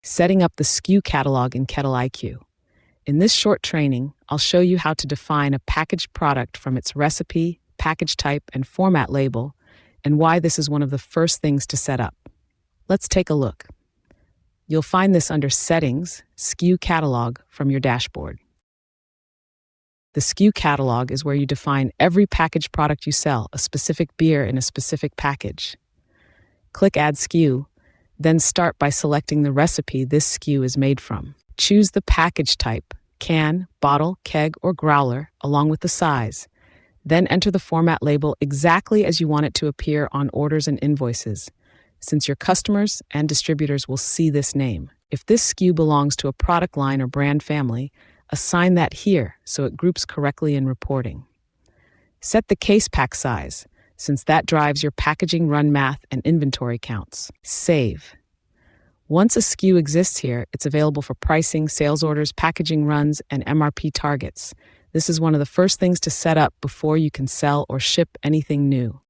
Setting up the SKU catalog in KettleiQ. In this short training, I'll show you how to define a packaged product from its recipe, package type, and format label, and why this is one of the first things to set up. Let's take a look. You'll find this under Settings, SKU Catalog from your dashboard. The SKU catalog is where you define every packaged product you sell, a specific beer in a specific package. Click Add SKU, then start by selecting the recipe this SKU is made from. Choose the package type, can, bottle, keg, or growler, along with the size. Then enter the format label exactly as you want it to appear on orders and invoices, since your customers and distributors will see this name. If this SKU belongs to a product line or brand family, assign that here so it groups correctly in reporting. Set the case pack size, since that drives your packaging run math and inventory counts. Save. Once a SKU exists here, it's available for pricing, sales orders, packaging runs, and MRP targets. This is one of the first things to set up before you can sell or ship anything new.